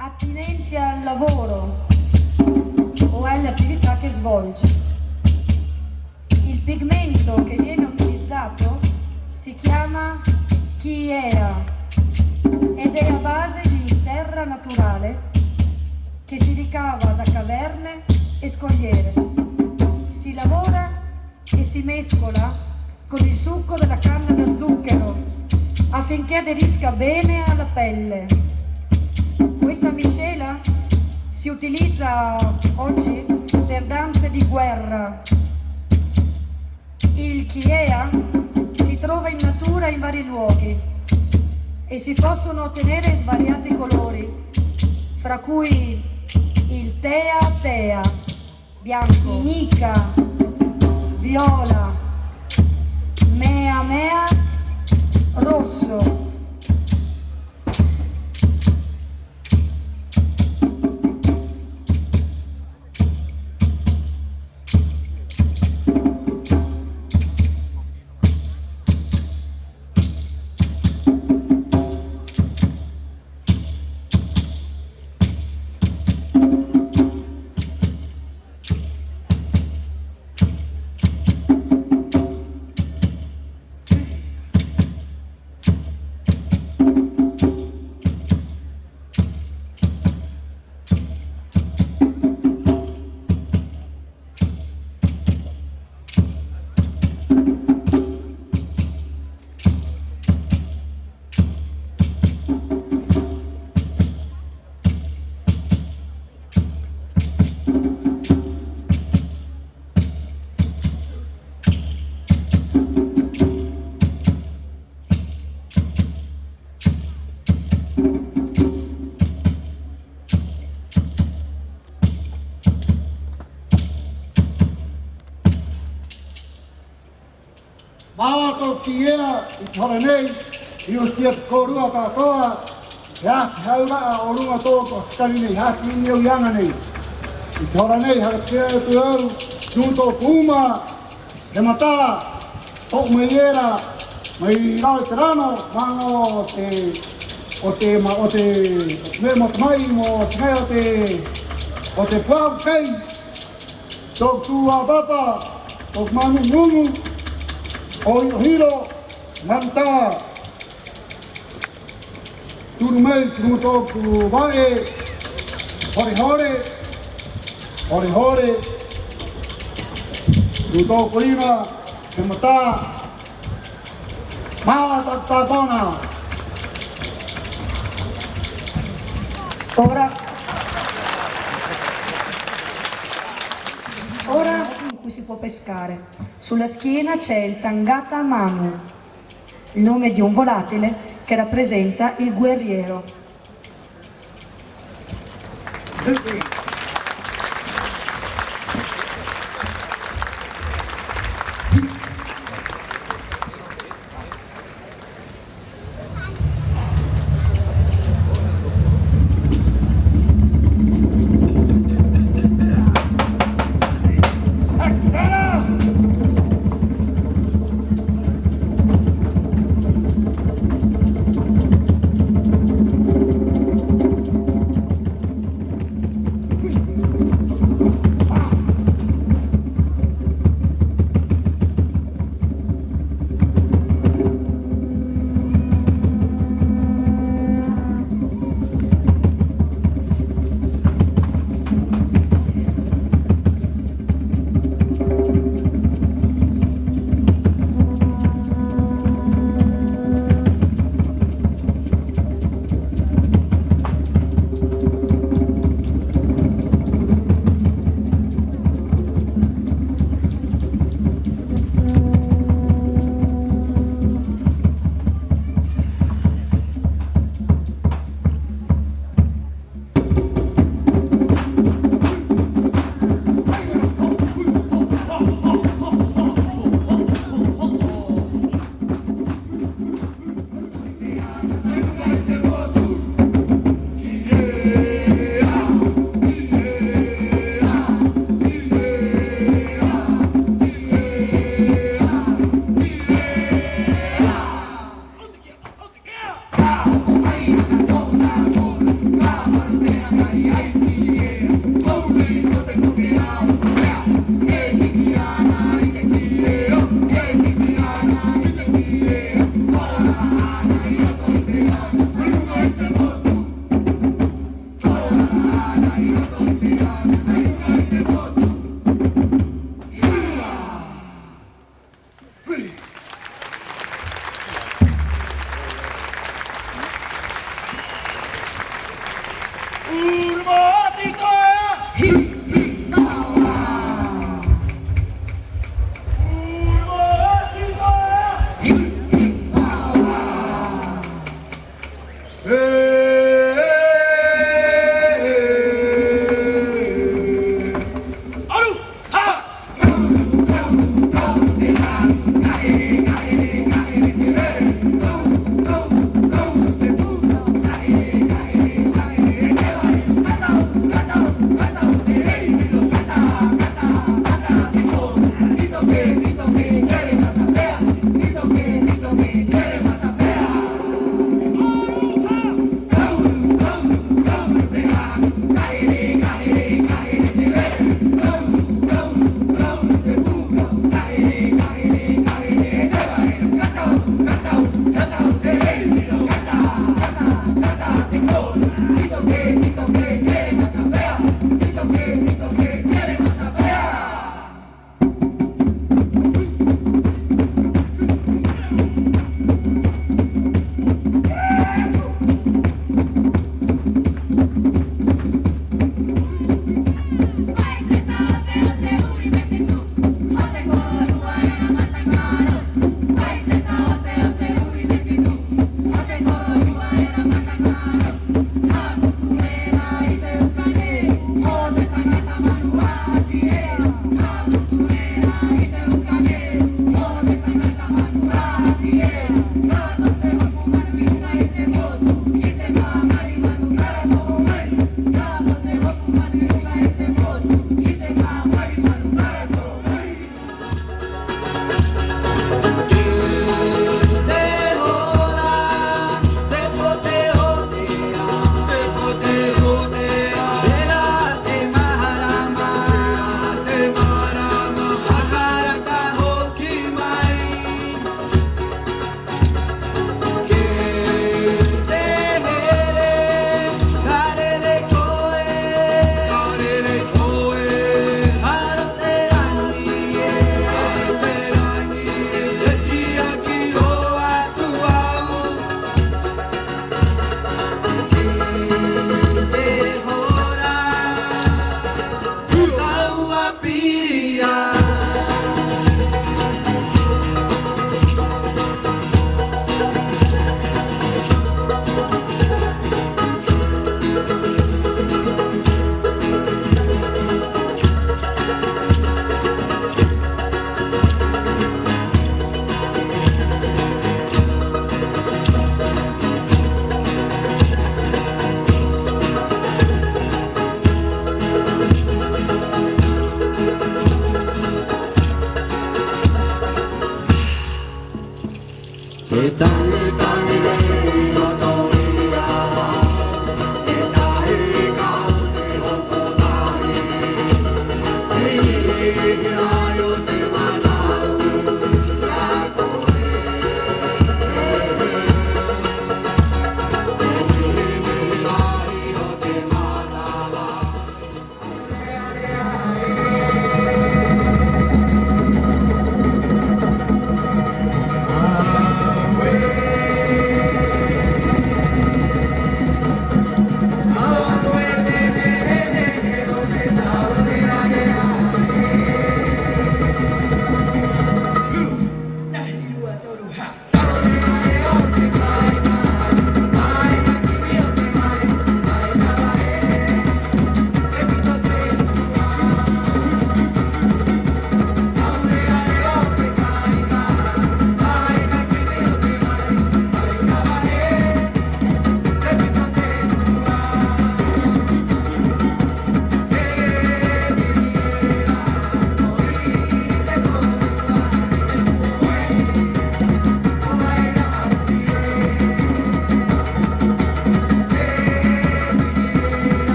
attinenti al lavoro o alle attività che svolge. Il pigmento che viene utilizzato si chiama chiea ed è a base di terra naturale che si ricava da caverne e scogliere. Si lavora e si mescola con il succo della canna da zucchero affinché aderisca bene alla pelle. Questa miscela si utilizza oggi per danze di guerra. Il chiea si trova in natura in vari luoghi e si possono ottenere svariati colori, fra cui il tea, bianco, inica, viola, mea, rosso. Māwato ki ea I tore nei, I o tia korua katoa, he ati hauraa o runga tōko hikari nei, hati ni au ianga nei. I tore nei, hara tia e tu au, tūtō pūma, he mata, tōk mai era, mai rau te rano, mango o te me mo te mai, mo te ngai o te pāu kei, tōk tū a papa, tōk manu mungu, o hiro, manta, tūru mai, tūru tōku wae, hore, tūru tōku rima, he mata, mawa tātātona. Ora in cui si può pescare. Sulla schiena c'è il Tangata Manu, il nome di un volatile che rappresenta il guerriero. Che